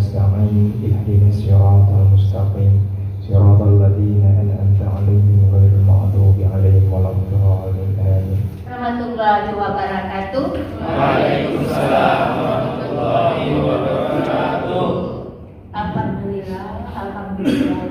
نستعين اهدنا الصراط المستقيم صراط الذين أنعمت عليهم غير المغضوب عليهم ولا الضالين آمين. Warahmatullahi wabarakatuh. Waalaikumsalam warahmatullahi wabarakatuh. Alhamdulillah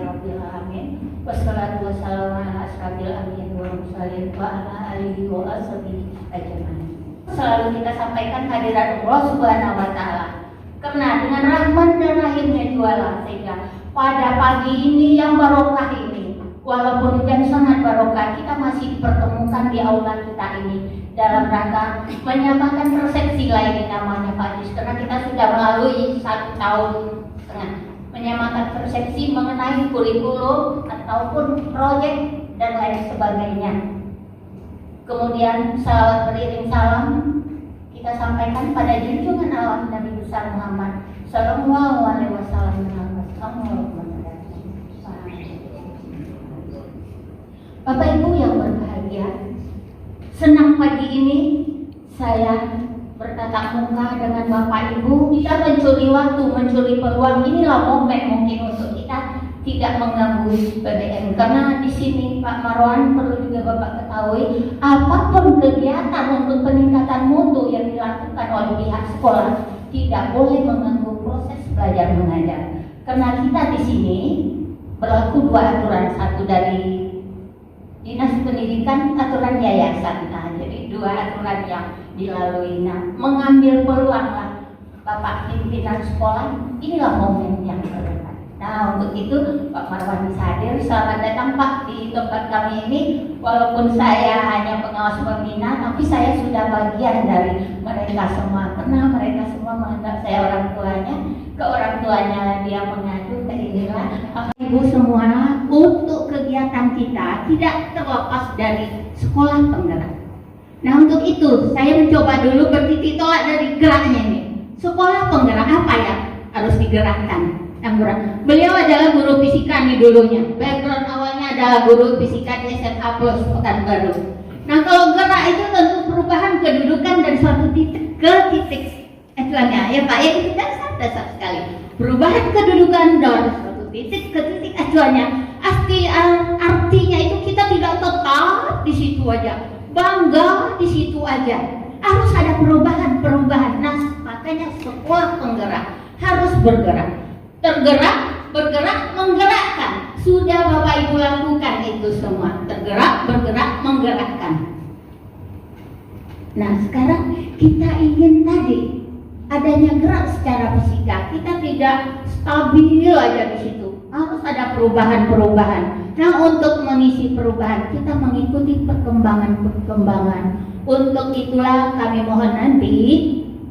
rabbil alamin. Wassalatu wassalamu ala asyrofil anbiya'i wal mursalin wa ala alihi wa ashabihi ajmain. Selalu kita sampaikan hadirat Allah Subhanahu wa taala. Karena dengan rahmat dan rahimnya jualan sehingga pada pagi ini yang barokah ini, walaupun hujan sangat barokah, kita masih dipertemukan di aula kita ini dalam rangka menyamakan persepsi lain namanya Pak Jus, karena kita sudah melalui 1 tahun setengah menyamakan persepsi mengenai kurikulum ataupun proyek dan lain sebagainya. Kemudian salawat beriring salam kita sampaikan pada junjungan alam Nabi besar Muhammad Sallallahu Alaihi Wasallam. Bapak Ibu yang berbahagia, senang pagi ini saya bertatap muka dengan Bapak Ibu. Kita mencuri waktu, mencuri peluang. Inilah momen mungkin untuk kita tidak mengganggu BBM, karena di sini Pak Marwan perlu juga Bapak ketahui, apapun kegiatan untuk peningkatan mutu yang dilakukan oleh pihak sekolah tidak boleh mengganggu proses belajar mengajar. Karena kita di sini berlaku 2 aturan, satu dari Dinas Pendidikan, aturan yayasan. Nah, jadi 2 aturan yang dilalui. Nah, mengambil peluang lah Bapak pimpinan sekolah, inilah momen yang terdekat. Nah, untuk itu Pak Marwan bisa hadir. Selamat datang Pak di tempat kami ini. Walaupun saya hanya pengawas pembina, tapi saya sudah bagian dari mereka semua. Karena mereka semua menganggap saya orang tuanya. Ke orang tuanya dia mengadu ke inilah. Ibu semua, untuk kegiatan kita tidak terlepas dari sekolah penggerak. Nah, untuk itu saya mencoba dulu bertitik tolak dari geraknya ini. Sekolah penggerak apa ya harus digerakkan? Beliau adalah guru fisika nih dulunya. Background awalnya adalah guru fisika di SMA Plus Pekanbaru. Nah, kalau gerak itu tentu perubahan kedudukan dari suatu titik ke titik acuannya, ya Pak. Ya, itu dasar sekali. Perubahan kedudukan dari suatu titik ke titik acuannya. Artinya itu kita tidak tetap di situ aja, bangga di situ aja. Harus ada perubahan. Nah, makanya sekolah penggerak harus bergerak. Tergerak, bergerak, menggerakkan. Sudah Bapak Ibu lakukan itu semua. Tergerak, bergerak, menggerakkan. Nah, sekarang kita ingin tadi adanya gerak secara fisika. Kita tidak stabil aja di situ. Harus ada perubahan. Nah, untuk mengisi perubahan, kita mengikuti perkembangan. Untuk itulah kami mohon nanti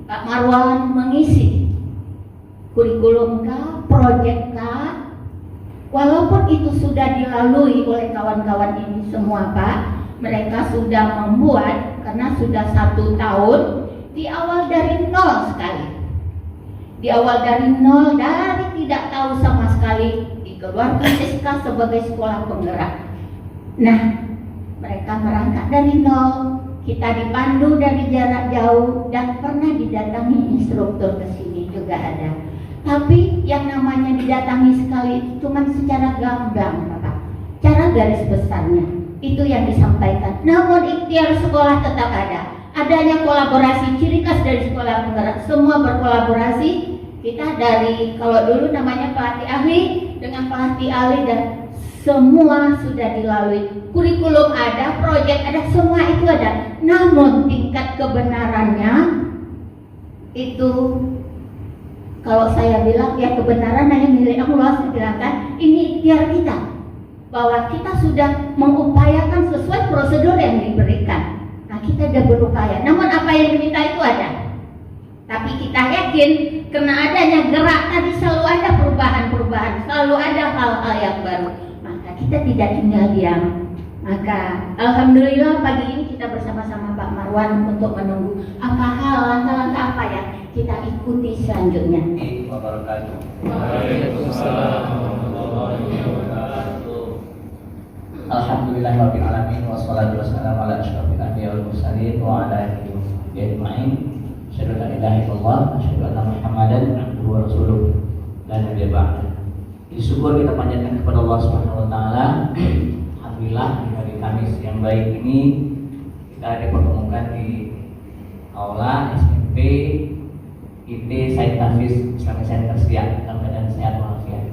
Pak Marwan mengisi kurikulum kah, proyek kah, walaupun itu sudah dilalui oleh kawan-kawan ini semua Pak, mereka sudah membuat, karena sudah 1 tahun, di awal dari nol sekali. Di awal dari nol, dari tidak tahu sama sekali, dikeluarkan SK sebagai sekolah penggerak. Nah, mereka merangkak dari nol, kita dipandu dari jarak jauh, dan pernah didatangi instruktur ke sini juga ada. Tapi yang namanya didatangi sekali cuma secara gamblang Bapak. Cara garis besarnya itu yang disampaikan. Namun ikhtiar sekolah tetap ada. Adanya kolaborasi, ciri khas dari sekolah penggerak. Semua berkolaborasi. Kita dari, kalau dulu namanya pelatih ahli dengan pelatih ahli, dan semua sudah dilalui. Kurikulum ada, proyek ada, semua itu ada. Namun tingkat kebenarannya itu, kalau saya bilang ya kebenaran hanya milik Allah, saya bilang kan ini ikhtiar kita, bahwa kita sudah mengupayakan sesuai prosedur yang diberikan. Nah, kita sudah berupaya. Namun apa yang diminta itu ada. Tapi kita yakin karena adanya gerak tadi selalu ada perubahan, selalu ada hal-hal yang baru. Maka kita tidak tinggal diam. Maka alhamdulillah pagi ini kita bersama-sama Pak Marwan untuk menunggu apa hal langkah-langkah apa ya kita ikuti selanjutnya. Waalaikumsalam warahmatullahi wabarakatuh. Alhamdulillahirabbil alamin wassalatu wassalamu ala asyrofil anbiya'i wal mursalin wa ala alihi wa sahbihi ajma'in. Asyhadu an la ilaha illallah wa asyhadu anna Muhammadan abduhu wa rasuluh. dan yang dia syukur kita panjatkan kepada Allah Subhanahu wa taala. Alhamdulillah di hari Kamis yang baik ini kita dipertemukan di aula SMP IT Said Hafiz Islamic Center Siak dalam keadaan sehat walafiat.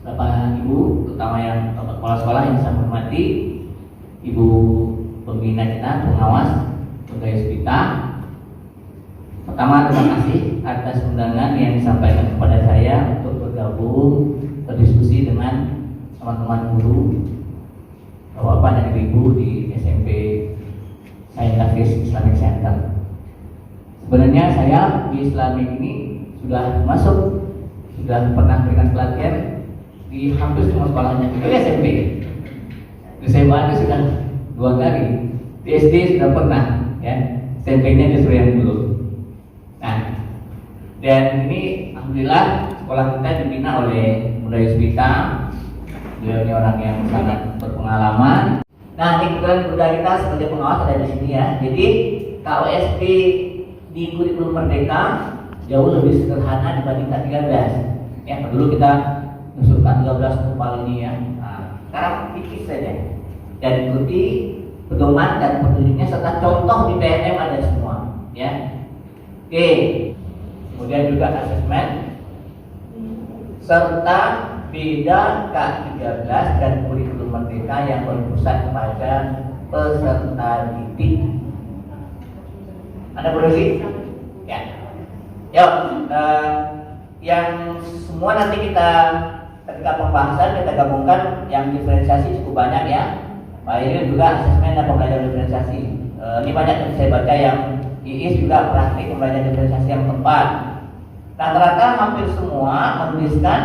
Bapak Ibu, terutama yang Bapak Kepala Sekolah yang saya hormati, Ibu Pembina kita, pengawas, pegawai kita. Pertama, terima kasih atas undangan yang disampaikan kepada saya untuk bergabung berdiskusi dengan teman-teman guru, Bapak dan Ibu di SMP Said Hafiz Islamic Center. Sebenarnya saya di Islamic ini sudah pernah memberikan pelatihan di hampir semua sekolahnya, di SMP. Di SMA itu sudah 2 kali, di SD sudah pernah, ya. SMP-nya justru yang belum. Nah, dan ini alhamdulillah sekolah kita dibina oleh Muda Yusbita. Beliau ini orang yang sangat berpengalaman. Nah, ini kebetulan Muda kita sebagai pengawas ada di sini ya. Jadi KOSP di kurikulum Merdeka jauh lebih sederhana dibandingkan 13. Ya, dulu kita usulkan 13 kepala ini ya. Nah, sekarang pikir saja dan ikuti pedoman dan petunjuknya serta contoh di PNM ada semua, ya. Oke, kemudian juga asesmen serta beda K13 dan kurikulum Merdeka yang berpusat pada peserta didik. Ada produksi? Ya. Yuk, yang semua nanti kita ketika pembahasan kita gabungkan yang diferensiasi cukup banyak ya. Pak ini juga asesmen dan pembelajaran diferensiasi. Ini banyak yang saya baca yang IIS juga praktik pembelajaran diferensiasi yang tepat. Rata-rata hampir semua menuliskan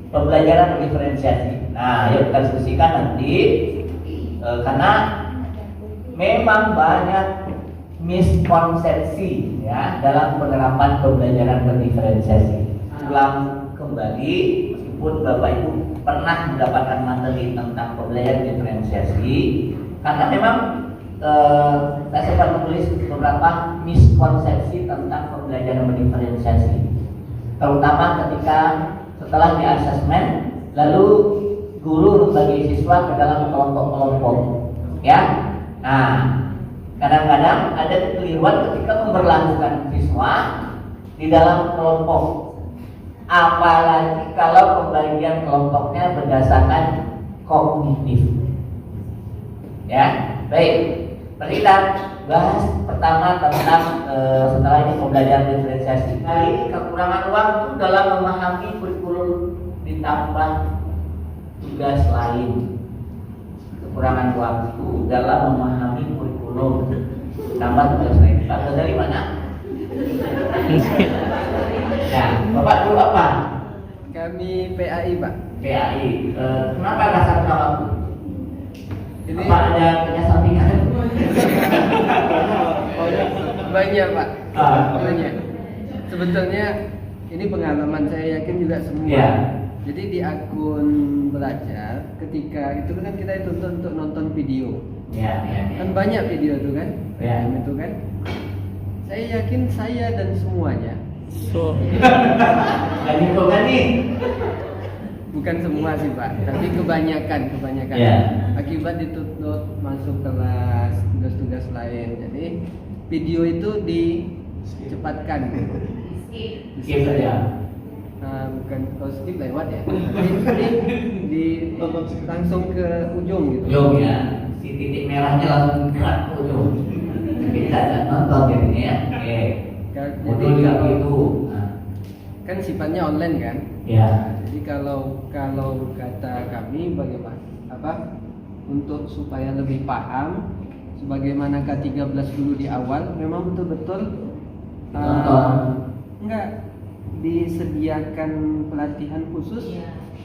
pembelajaran diferensiasi. Nah, yuk kita diskusikan nanti karena memang banyak miskonsepsi ya dalam penerapan pembelajaran berdiferensiasi. Ulang kembali, meskipun Bapak Ibu pernah mendapatkan materi tentang pembelajaran diferensiasi, karena memang saya sempat menulis beberapa miskonsepsi tentang pembelajaran berdiferensiasi, terutama ketika setelah di asesmen lalu guru membagi siswa ke dalam kelompok-kelompok ya. Nah, kadang-kadang ada kekeliruan ketika memperlakukan siswa di dalam kelompok, apalagi kalau pembagian kelompoknya berdasarkan kognitif ya. Baik, mari kita bahas pertama tentang setelah ini pembelajaran diferensiasi. Kali kekurangan waktu dalam memahami kurikulum ditambah tugas lain. Kekurangan waktu dalam memahami kurikulum tambah tugas lain. Pak dari mana? Ya, Bapak dulu apa? Kami PAI, Pak. PAI. Kenapa dasar waktu? Ini Apa ada kerjasampingan? banyak, Pak. Ah. Banyak. Sebetulnya ini pengalaman saya yakin juga semua. Ya. Jadi di akun belajar ketika itu kan kita dituntut untuk nonton video. Ya. Kan banyak video itu kan? Ya. Itu kan. Saya yakin saya dan semuanya. Jadi bukan nih. Bukan semua sih Pak, tapi kebanyakan. Ya. Akibat dituntut masuk kelas, tugas-tugas lain. Jadi video itu dicepatkan. Skip saja. Bukan kalau skip lewat ya. Di langsung ke ujung gitu. Ujung ya. Si titik merahnya langsung gerak ke ujung. Kita tidak nonton jadinya ya. Oke. Jadi Betul juga begitu. kan sifatnya online kan. Ya. Jadi kalau kata kami bagaimana untuk supaya lebih paham sebagaimana K13 dulu di awal memang betul-betul enggak disediakan pelatihan khusus,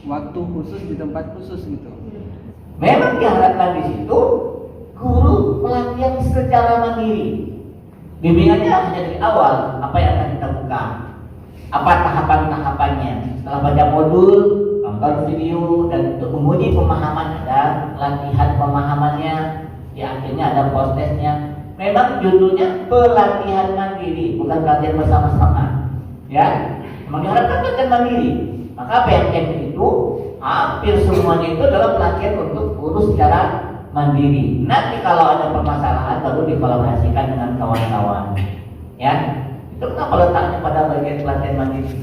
waktu khusus di tempat khusus gitu. Memang diharapkan di situ guru pelatihan secara mandiri. Bimbingannya hanya dari awal apa yang akan kita buka, apa tahapan-tahapannya. Setelah baca modul, nonton video, dan untuk menguji pemahaman ada latihan pemahamannya. Di akhirnya ada post-testnya. Memang judulnya pelatihan mandiri, bukan pelatihan bersama-sama. Ya, diharapkan belajar mandiri. Maka PNM itu hampir semuanya itu adalah pelatihan untuk urus secara mandiri. Nanti kalau ada permasalahan baru dikolaborasikan dengan kawan-kawan. Ya, itu kenapa letaknya pada bagian pelatihan mandiri.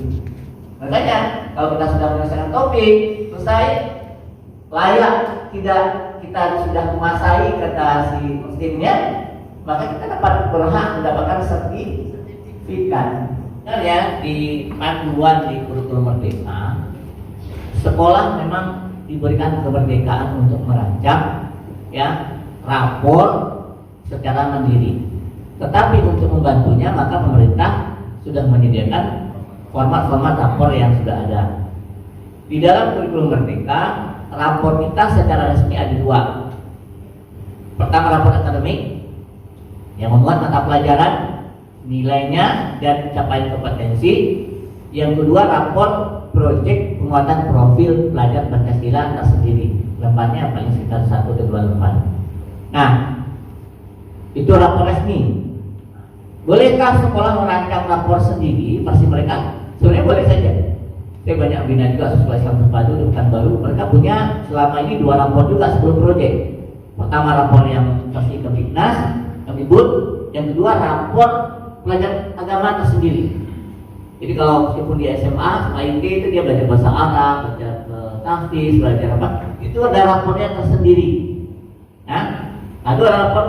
Makanya kalau kita sudah menyelesaikan topik selesai, layak tidak kita sudah menguasai kata si muslimnya, maka kita dapat berhak mendapatkan sertifikat. Nah ya, di panduan di kurikulum merdeka, sekolah memang diberikan kemerdekaan untuk merancang ya rapor secara mandiri. Tetapi untuk membantunya maka pemerintah sudah menyediakan format-format rapor yang sudah ada. Di dalam kurikulum merdeka, rapor kita secara resmi ada dua. Pertama, rapor akademik yang memuat mata pelajaran, nilainya dan capaian kompetensi. Yang kedua, rapor proyek penguatan profil pelajar Pancasila tersendiri. Lembarnya paling sekitar 1 atau 2 lembar. Nah, itu rapor resmi. Bolehkah sekolah merancang rapor sendiri versi mereka? Sebenarnya boleh saja. Saya banyak bina juga sekolah Islam terpadu di Pekanbaru. Mereka punya selama ini 2 rapor juga sebelum proyek. Pertama, rapor yang versi Kemdiknas, Kemdikbud. Yang kedua, rapor pelajar agama tersendiri. Jadi kalau meskipun di SMA, IT itu dia belajar bahasa Arab, belajar tahfiz, belajar apa, itu ada rapornya tersendiri. Nah, ada rapor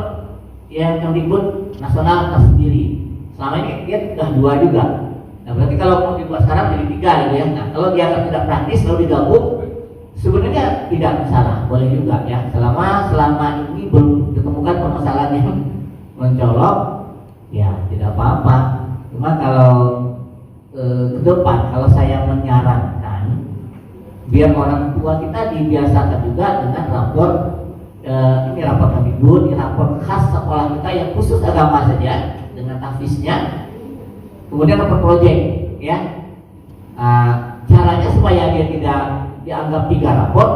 yang Kemdikbud nasional tersendiri. Selama ini dia sudah 2 juga. Nah, berarti kalau mau dibuat sekarang jadi 3 gitu ya. Nah, kalau dianggap tidak praktis lalu digabung, sebenarnya tidak masalah, boleh juga ya. Selama ini belum ditemukan permasalahan yang mencolok, ya tidak apa-apa. Cuma kalau ke depan, kalau saya menyarankan biar orang tua kita dibiasakan juga dengan rapor ini rapor Kemdikbud, ini rapor khas sekolah kita yang khusus agama saja dengan tahfiznya. Kemudian rapor proyek, ya. Caranya supaya dia tidak dianggap 3 rapor,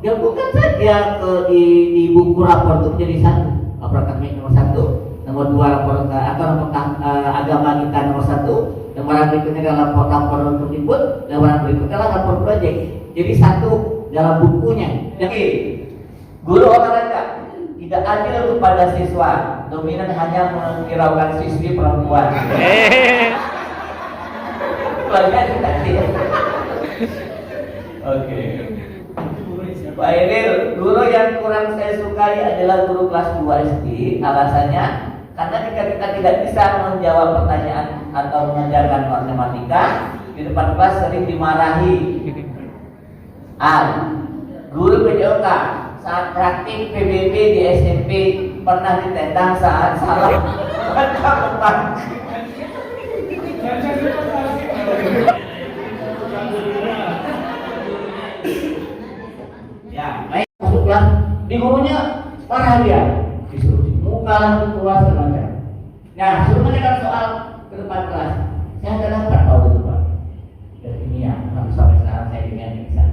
gabungkan saja di buku rapor itu menjadi 1. Rapor akademik nomor 1, nomor 2 rapor atau rapor agama kita nomor 1, lembaran berikutnya adalah rapor Kemdikbud, lembaran berikutnya adalah rapor proyek. Jadi 1 dalam bukunya. Jadi guru olahraga tidak adil kepada siswa, dominan hanya menghiraukan siswi perempuan. Keluarga tidak adil. Oke. Pak Edil, guru yang kurang saya sukai adalah guru kelas 2 SD. Alasannya karena jika kita tidak bisa menjawab pertanyaan atau mengajarkan matematika di depan kelas sering dimarahi. Guru PJOK saat praktik PBB di SMP pernah ditendang saat salah baca depan. Ya, baik, masuklah. Di gurunya marah dia, disuruh di muka langsung keluar semacam. Nah, suruh menanyakan soal ke depan kelas. Saya tidak dapat tahu itu Pak. Dari kimia, sampai sekarang saya kimia bisa.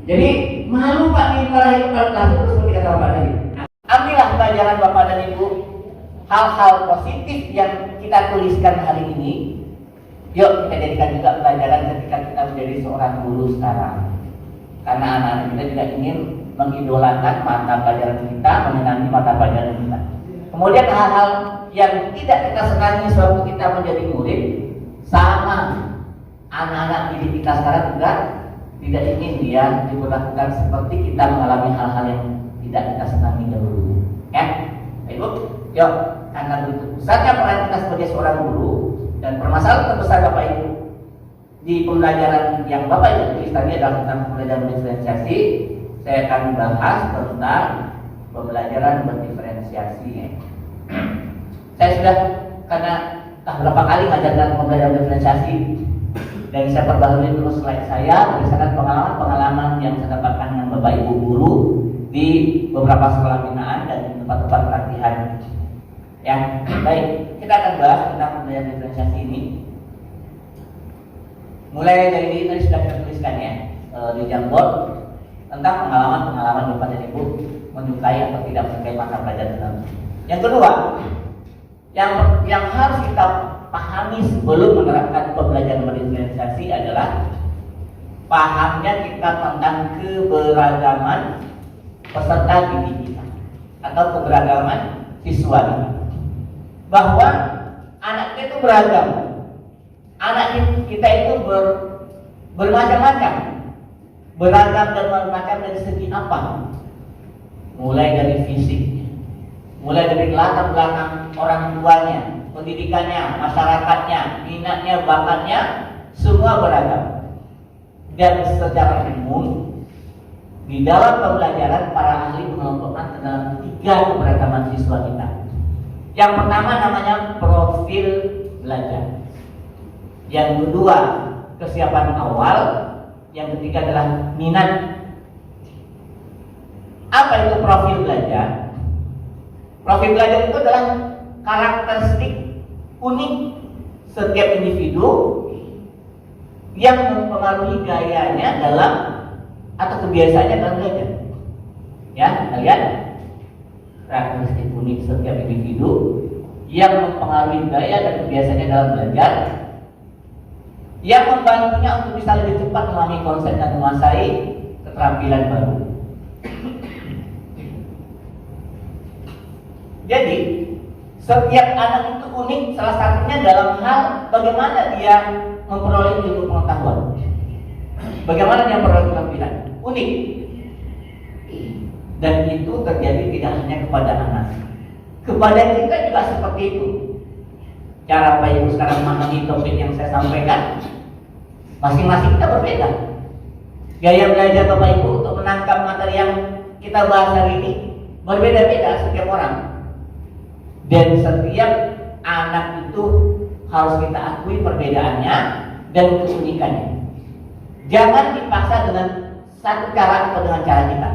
Jadi malu Pak dimarahi kepala kelas itu seperti kata Bapak tadi. Ambillah pelajaran Bapak dan Ibu, hal-hal positif yang kita tuliskan hari ini. Yuk kita jadikan juga pelajaran ketika kita menjadi seorang guru sekarang. Karena anak-anak kita juga ingin mengidolakan mata pelajaran kita, menyenangi mata pelajaran kita. Kemudian hal-hal yang tidak kita senangi sewaktu kita menjadi murid, sama anak-anak didik kita sekarang juga tidak ingin dia diperlakukan seperti kita mengalami hal-hal yang tidak kita senangi dahulu. Ya, Ibu, yuk, karena begitu besarnya peran kita sebagai seorang guru dan permasalahan terbesar Bapak Ibu di pembelajaran yang Bapak Ibu tulis tadi adalah tentang pembelajaran diferensiasi. Saya akan bahas tentang pembelajaran berdiferensiasi. Saya sudah karena berapa kali mengajarkan pembelajaran diferensiasi dan saya perbaharui terus slide saya berdasarkan pengalaman yang saya dapatkan dengan Bapak Ibu guru di beberapa sekolah binaan dan di tempat-tempat pelatihan. Ya, baik, kita akan bahas tentang pembelajaran diferensiasi ini. Mulai dari ini tadi sudah kita tuliskan ya di Jamboard tentang pengalaman Bapak dan Ibu menyukai atau tidak menyukai mata pelajaran tertentu. Yang kedua, yang harus kita pahami sebelum menerapkan pembelajaran berdifferensiasi adalah pahamnya kita tentang keberagaman peserta didik kita atau keberagaman siswa kita. Bahwa anak kita itu beragam, anak kita itu bermacam-macam, beragam dan bermacam dari segi apa? Mulai dari fisik, mulai dari latar belakang orang tuanya, pendidikannya, masyarakatnya, minatnya, bakatnya, semua beragam. Dan secara umum di dalam pembelajaran para ahli mengelompokkan dalam 3 keberagaman siswa kita. Yang pertama namanya profil belajar. Yang kedua kesiapan awal. Yang ketiga adalah minat. Apa itu profil belajar? Profil belajar itu adalah karakteristik unik setiap individu yang mempengaruhi gayanya dalam atau kebiasaannya dalam belajar. Ya, kalian karakteristik unik setiap individu yang mempengaruhi gaya dan kebiasaannya dalam belajar, yang membantunya untuk bisa lebih cepat memahami konsep dan menguasai keterampilan baru. Jadi setiap anak itu unik, salah satunya dalam hal bagaimana dia memperoleh ilmu pengetahuan, bagaimana dia memperoleh keterampilan unik. Dan itu terjadi tidak hanya kepada anak, kepada kita juga seperti itu. Cara Bapak Ibu sekarang memahami topik yang saya sampaikan, masing-masing kita berbeda. Gaya belajar Bapak Ibu untuk menangkap materi yang kita bahas hari ini berbeda-beda setiap orang. Dan setiap anak itu harus kita akui perbedaannya dan keunikannya. Jangan dipaksa dengan satu cara atau dengan cara kita.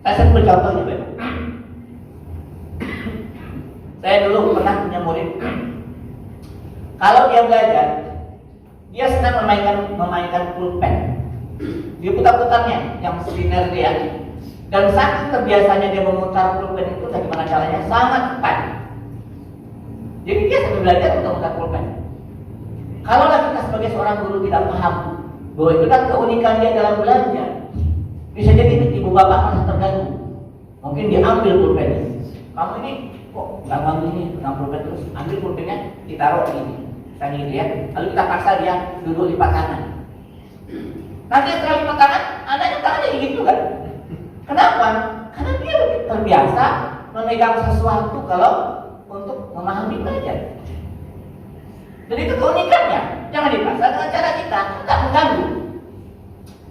Saya sebut contohnya, Bapak. Saya dulu pernah punya murid. Kalau dia belajar, dia senang memainkan pulpen. Dia putar-putarnya yang silinder dia. Dan saking terbiasanya dia memutar pulpen itu, bagaimana caranya sangat cepat. Jadi dia sambil belajar untuk memutar pulpen. Kalau kita sebagai seorang guru tidak paham bahwa itu kan keunikan dia dalam belajar, bisa jadi ibu bapak masih terganggu. Mungkin dia ambil pulpennya. Kamu ini kok gampang ini, pegang pulpen terus, ambil pulpennya, ditaruh ini, misalnya gitu ya. Lalu kita paksa dia duduk lipat kanan. Nanti setelah lipat kanan, anaknya tangannya gitu kan? Kenapa? Karena dia lebih terbiasa memegang sesuatu kalau untuk memahami belajar. Jadi itu keunikannya. Jangan dipaksa dengan cara kita, tak mengganggu.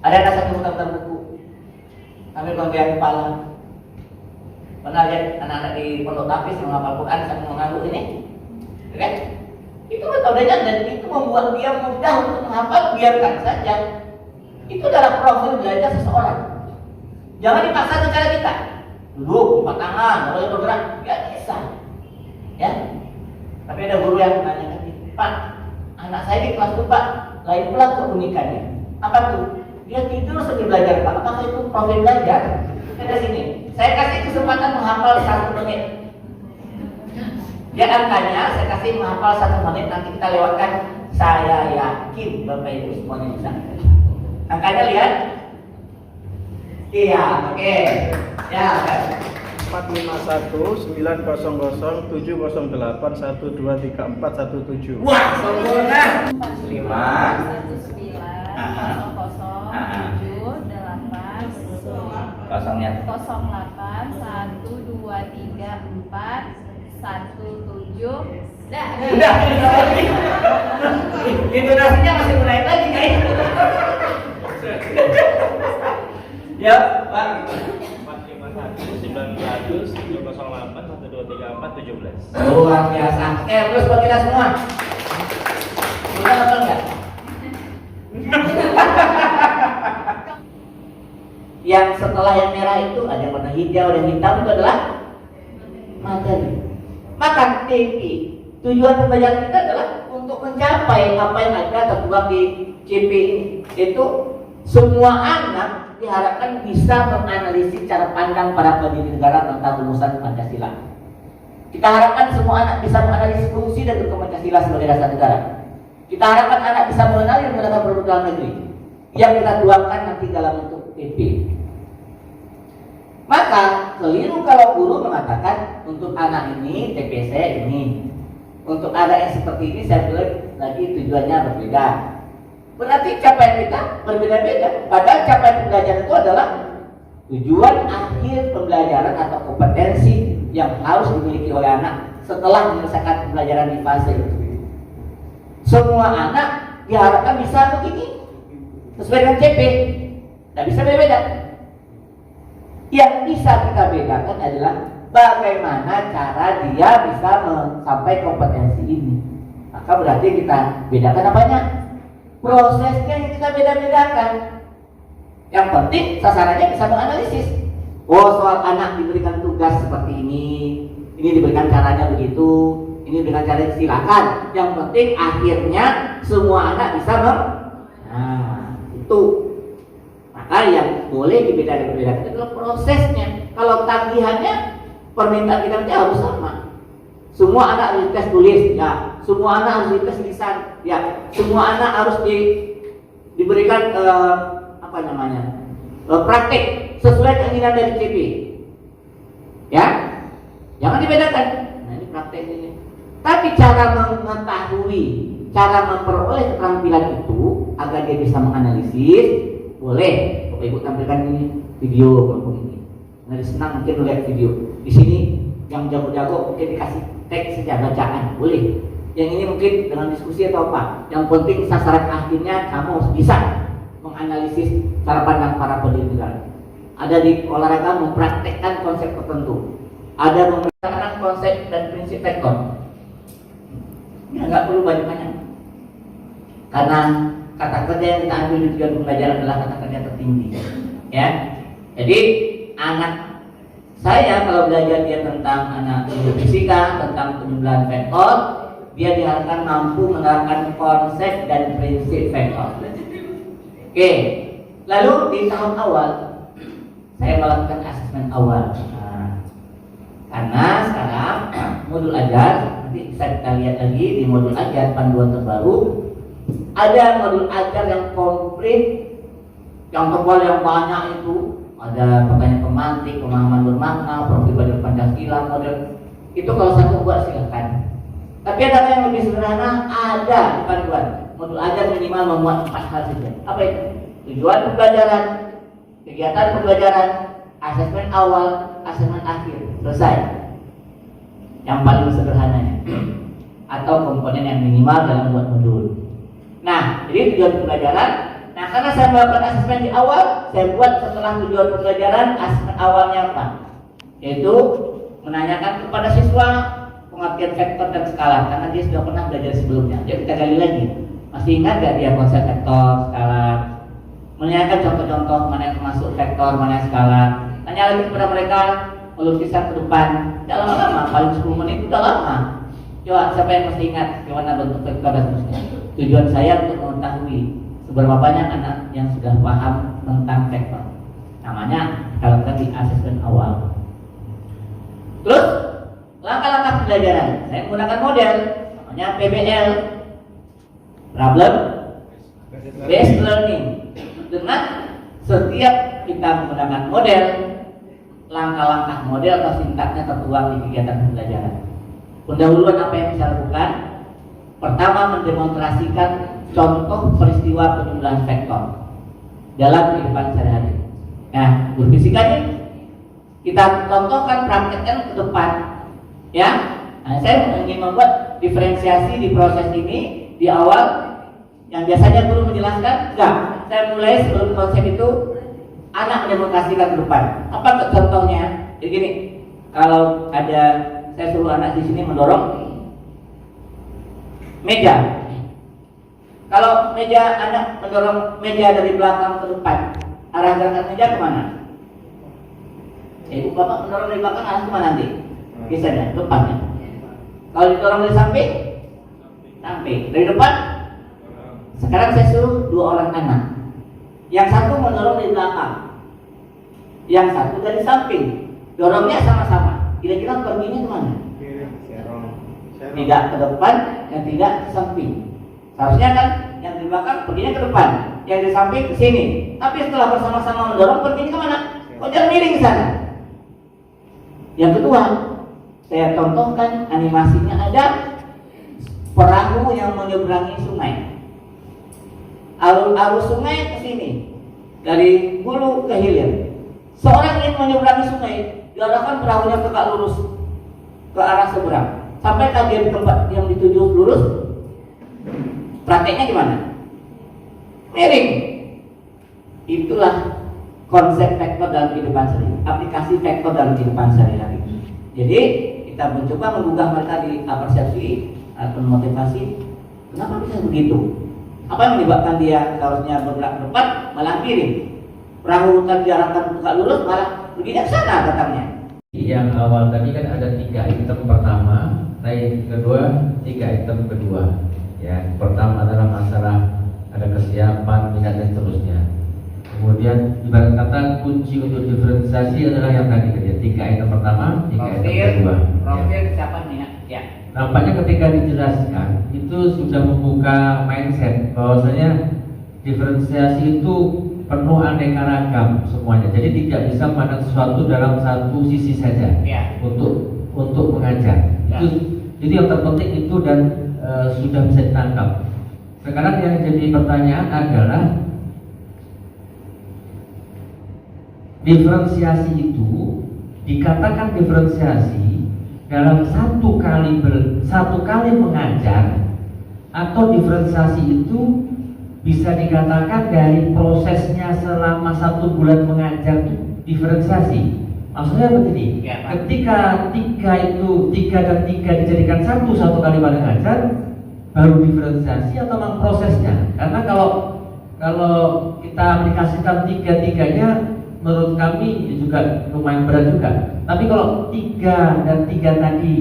Ada anak satu muter-muter buku, ambil bagian kepala. Pernah lihat anak-anak di pondok tapis menghafal Quran sambil mengganggu ini? Kan? Itu metodenya dan itu membuat dia mudah untuk menghafal, biarkan saja. Itu adalah profil belajar seseorang. Jangan dipaksa dengan cara kita. Duduk, lipat tangan, nggak boleh bergerak, nggak bisa. Ya, tapi ada guru yang menanyakan, Pak, anak saya di kelas itu Pak, lain pula keunikannya. Apa tuh? Dia tidur sambil belajar Pak. Apakah itu profil belajar? Ada sini. Saya kasih kesempatan menghafal 1 menit. Dia angkanya, saya kasih menghafal 1 menit. Nanti kita lewatkan. Saya yakin Bapak Ibu semuanya bisa. Angkanya lihat. Iya, oke. Ya, 451 900 708 1234 17. Wah, sempurna. 5 kosongnya 08 1 2 3 4 1 7. udah intonasinya masih naik lagi kayaknya. Ya Pak, 451 900 708 1234 17. luar biasa. Terus buat kita semua udah nonton nggak? Yang setelah yang merah itu ada yang warna hijau dan hitam, itu adalah materi. Maka TP, tujuan pembelajaran kita adalah untuk mencapai apa yang ada tertuang di CP ini. Itu semua anak diharapkan bisa menganalisis cara pandang para pendiri negara tentang rumusan Pancasila. Kita harapkan semua anak bisa menganalisis fungsi dan dokumen Pancasila sebagai dasar negara. Kita harapkan anak bisa mengenali dan menggunakan produk dalam negeri yang kita tuangkan nanti dalam bentuk PP. Maka keliru kalau guru mengatakan untuk anak ini TPC ini, untuk anak yang seperti ini saya bilang lagi tujuannya berbeda. Berarti capaian kita berbeda-beda. Padahal capaian pembelajaran itu adalah tujuan akhir pembelajaran atau kompetensi yang harus dimiliki oleh anak setelah menyelesaikan pembelajaran di fase itu. Semua anak diharapkan bisa begini sesuai dengan CP, tidak bisa beda-beda. Yang bisa kita bedakan adalah bagaimana cara dia bisa mencapai kompetensi ini. Maka berarti kita bedakan apanya? Prosesnya yang kita beda-bedakan. Yang penting sasarannya bisa menganalisis. Oh, soal anak diberikan tugas seperti ini diberikan caranya begitu, ini diberikan caranya silakan. Yang penting akhirnya semua anak bisa itu. Maka yang boleh dibedakan itu adalah prosesnya. Kalau tagihannya permintaan kita nanti harus sama. Semua anak harus tes tulis, ya. Semua anak harus tes lisan, ya. Semua anak harus diberikan praktek sesuai keinginan dari CP. Ya, jangan dibedakan. Nah, ini praktek ini. Tapi cara mengetahui, cara memperoleh keterampilan itu agar dia bisa menganalisis, boleh. Bapak Ibu tampilkan ini video kelompok ini. Nah, senang mungkin lihat video. Di sini yang jago-jago mungkin dikasih teks saja bacaan, boleh. Yang ini mungkin dengan diskusi atau apa. Yang penting sasaran akhirnya kamu bisa menganalisis cara pandang para pendiri negara. Ada di olahraga mempraktekkan konsep tertentu. Ada mempraktekkan konsep dan prinsip vektor. Ya nggak perlu banyak-banyak. Karena kata kerja yang kita ambil di tujuan pembelajaran adalah kata kerja tertinggi. Ya, jadi anak saya kalau belajar dia tentang anak fisika, tentang penjumlahan vektor, dia diharapkan mampu menerapkan konsep dan prinsip vektor. Oke, lalu di tahun awal saya melakukan asesmen awal. Karena sekarang modul ajar nanti bisa kita lihat lagi di modul ajar panduan terbaru. Ada modul ajar yang komplit, yang tebal, yang banyak itu. Ada pertanyaan pemantik, pemahaman bermakna, profil belajar Pancasila, model itu kalau satu buat silakan. Tapi ada yang lebih sederhana, ada di panduan. Modul ajar minimal memuat 4 hal saja. Apa itu? Tujuan pembelajaran, kegiatan pembelajaran, asesmen awal, asesmen akhir, selesai. Yang paling sederhananya. Atau komponen yang minimal dalam membuat modul. Nah, jadi tujuan pembelajaran. Nah, karena saya melakukan asesmen di awal, saya buat setelah tujuan pembelajaran asesmen awalnya apa? Yaitu menanyakan kepada siswa pengertian vektor dan skala, karena dia sudah pernah belajar sebelumnya. Jadi kita gali lagi. Masih ingat gak dia konsep vektor, skala? Menanyakan contoh-contoh mana yang termasuk vektor, mana yang skala. Tanya lagi kepada mereka lukisan ke depan. Tidak lama-lama, paling 10 menit sudah lama. Coba siapa yang masih ingat bagaimana bentuk vektor dan seterusnya? Tujuan saya untuk mengetahui seberapa banyak anak yang sudah paham tentang vektor. Namanya kalau tadi asesmen awal. Terus langkah-langkah pembelajaran. Saya menggunakan model namanya PBL, Problem Based Learning. Dengan setiap kita menggunakan model, langkah-langkah model atau sintaksnya tertuang di kegiatan pembelajaran. Pendahuluan apa yang bisa lakukan? Pertama, mendemonstrasikan contoh peristiwa penjumlahan vektor dalam kehidupan sehari-hari. Nah, berfisikanya kita contohkan, praktekkan ke depan, ya. Nah, saya ingin membuat diferensiasi di proses ini di awal. Yang biasanya guru menjelaskan, enggak. Saya mulai sebelum konsep itu, anak mendemonstrasikan ke depan. Apa contohnya? Jadi gini, kalau ada saya suruh anak di sini mendorong meja. Kalau meja, anak mendorong meja dari belakang ke depan, arah gerakan meja kemana? Ibu bapak mendorong dari belakang, arah kemana nanti? Biasanya depannya. Kalau didorong dari samping, samping. Dari depan. Sekarang saya suruh 2 orang anak. Yang satu mendorong dari belakang, yang satu dari samping. Dorongnya sama-sama. Kira-kira perginya kemana? tidak ke depan dan tidak ke samping. Seharusnya kan yang di belakang perginya ke depan, yang di samping ke sini. Tapi setelah bersama-sama mendorong, perginya kemana? Kok jangan miring ke sana? Yang kedua, saya contohkan animasinya ada perahu yang menyeberangi sungai. Arus sungai ke sini dari hulu ke hilir. Seorang ingin menyeberangi sungai, diarahkan perahunya tegak lurus ke arah seberang. Sampai dia di tempat yang dituju lurus, prakteknya gimana? Miring. Itulah konsep vektor dalam kehidupan sehari-hari, aplikasi vektor dalam kehidupan sehari-hari. Jadi kita mencoba menggugah mereka di persepsi atau motivasi. Kenapa bisa begitu? Apa yang menyebabkan dia seharusnya bergerak ke depan malah miring? Perahu kan diarahkan tegak lurus malah pergi ke sana katanya. Yang awal tadi kan ada 3 item pertama, yang kedua 3 item kedua. Ya, pertama adalah masalah ada kesiapan, minat dan seterusnya. Kemudian ibarat kata kunci untuk diferensiasi adalah yang tadi kerja 3 item pertama, 3 item kedua. Profil kesiapan minat. Ya. Nampaknya ketika dijelaskan itu sudah membuka mindset bahwasanya diferensiasi itu penuh aneka ragam semuanya. Jadi tidak bisa memandang sesuatu dalam satu sisi saja untuk mengajar. Jadi yang terpenting itu dan sudah bisa ditangkap. Sekarang yang jadi pertanyaan adalah diferensiasi itu dikatakan diferensiasi dalam satu kali mengajar, atau diferensiasi itu bisa dikatakan dari prosesnya selama 1 bulan mengajar itu diferensiasi. Maksudnya begini, ketika 3 dan 3 dijadikan satu kali mengajar, baru diferensiasi atau memang prosesnya? Karena kalau kita aplikasikan 3-3-nya, menurut kami juga lumayan berat juga. Tapi kalau 3 dan 3 tadi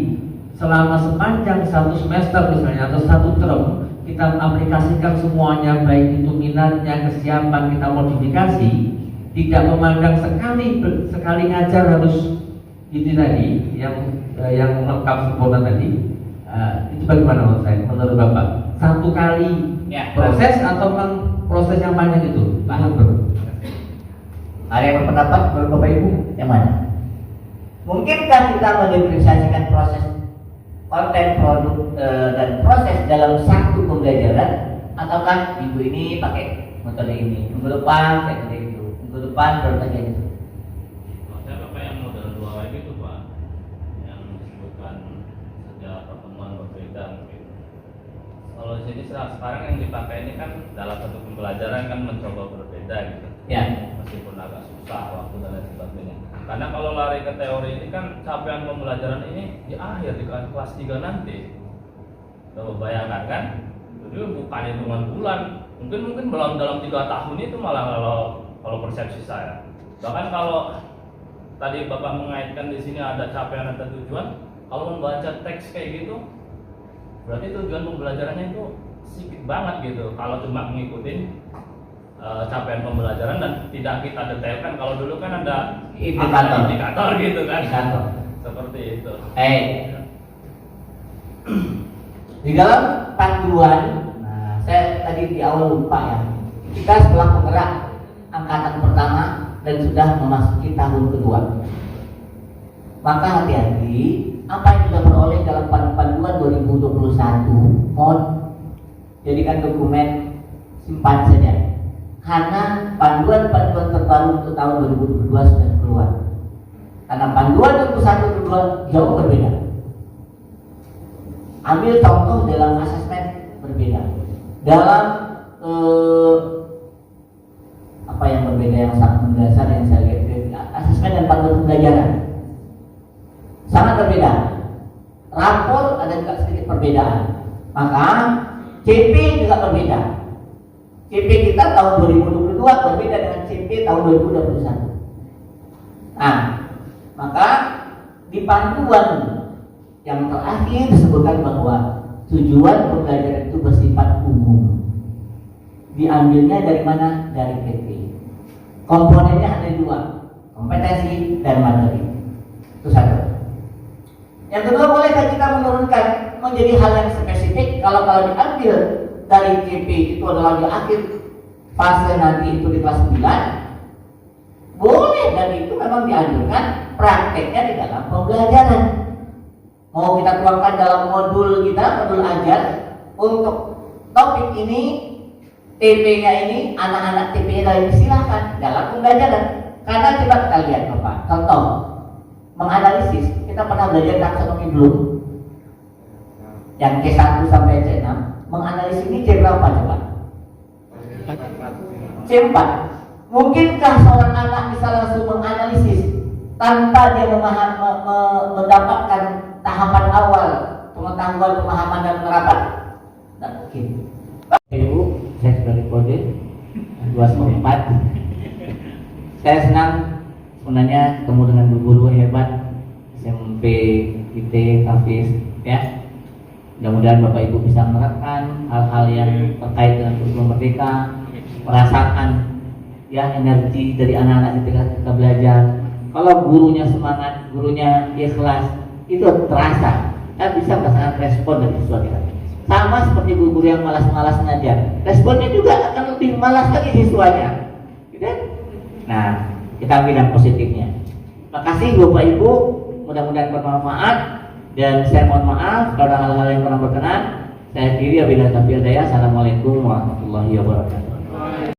selama sepanjang 1 semester misalnya atau 1 term kita aplikasikan semuanya, baik itu minatnya, kesiapan, kita modifikasi, tidak memandang sekali ngajar harus itu tadi yang lengkap sempurna tadi. Itu bagaimana menurut Bapak? 1 kali proses atau memang proses yang panjang itu? Ada yang berpendapat menurut Bapak Ibu yang mana? Mungkinkah kita mendiferensiasikan proses konten produk dan proses dalam satu pembelajaran, ataukah minggu ini pakai metode ini, minggu depan pakai metode itu, minggu depan berbagai itu? Saya pakai yang model 2 itu Pak, yang disebutkan setiap pertemuan berbeda mungkin. Kalau di sini sekarang yang dipakai ini kan dalam satu pembelajaran kan mencoba berbeda gitu. Ya. Meskipun agak susah waktu dan lain sebagainya. Karena kalau lari ke teori ini kan capaian pembelajaran ini di akhir di kelas 3 nanti. Coba bayangkan kan, jadi bukan hitungan bulan, mungkin dalam 3 tahun itu malah kalau persepsi saya. Bahkan kalau tadi Bapak mengaitkan di sini ada capaian ada tujuan, kalau membaca teks kayak gitu, berarti tujuan pembelajarannya itu sedikit banget gitu. Kalau cuma mengikuti capaian pembelajaran dan tidak kita detailkan. Kalau dulu kan ada indikator gitu kan, seperti itu. Di dalam panduan, saya tadi di awal lupa ya, kita setelah penggerak angkatan pertama dan sudah memasuki tahun kedua, maka hati-hati apa yang sudah beroleh dalam panduan 2021 mohon jadikan dokumen, simpan saja. Karena panduan-panduan terbaru untuk tahun 2022 sudah keluar. Karena panduan 2021-2022 jauh berbeda. Ambil contoh dalam asesmen berbeda. Dalam apa yang berbeda yang sangat mendasar yang saya lihat, asesmen dan panduan pembelajaran sangat berbeda. Rapor ada juga sedikit perbedaan. Maka CP juga berbeda. CP kita tahun 2022 berbeda dengan CP tahun 2021. Nah, maka di panduan yang terakhir disebutkan bahwa tujuan pembelajaran itu bersifat umum. Diambilnya dari mana? Dari PP. Komponennya ada 2, kompetensi dan materi. Itu satu. Yang kedua, bolehkah kita menurunkan menjadi hal yang spesifik, kalau diambil dari CP itu adalah di akhir fase nanti itu di kelas 9, boleh, dan itu memang dianjurkan prakteknya di dalam pembelajaran. Mau kita tuangkan dalam modul kita, modul ajar untuk topik ini, TP-nya ini, anak-anak TP-nya dari silahkan dalam pembelajaran. Karena coba kita lihat Bapak, contoh menganalisis, kita pernah belajar taksonomi belum? Yang C1 sampai C6, menganalisis ini C berapa coba? C4. Mungkinkah seorang anak bisa langsung menganalisis tanpa dia mendapatkan tahapan awal pengetahuan, pemahaman dan penerapan? Tidak mungkin. Ibu, saya sudah rekode 214. Saya senang sebenarnya ketemu dengan guru-guru hebat SMP, IT, Hafiz, ya. Mudah-mudahan Bapak Ibu bisa menerapkan hal-hal yang terkait dengan kurikulum merdeka, merasakan ya energi dari anak-anak ketika kita belajar. Kalau gurunya semangat, gurunya ikhlas, itu terasa. Kita bisa merasakan respon dari siswa kita. Sama seperti guru-guru yang malas-malas ngajar, responnya juga akan lebih malas lagi siswanya. Gitu? Nah, kita ambil yang positifnya. Terima kasih Bapak Ibu, mudah-mudahan bermanfaat, dan saya mohon maaf kalau ada hal-hal yang kurang berkenan. Saya akhiri, wabillahi taufiq wal hidayah. Assalamualaikum warahmatullahi wabarakatuh.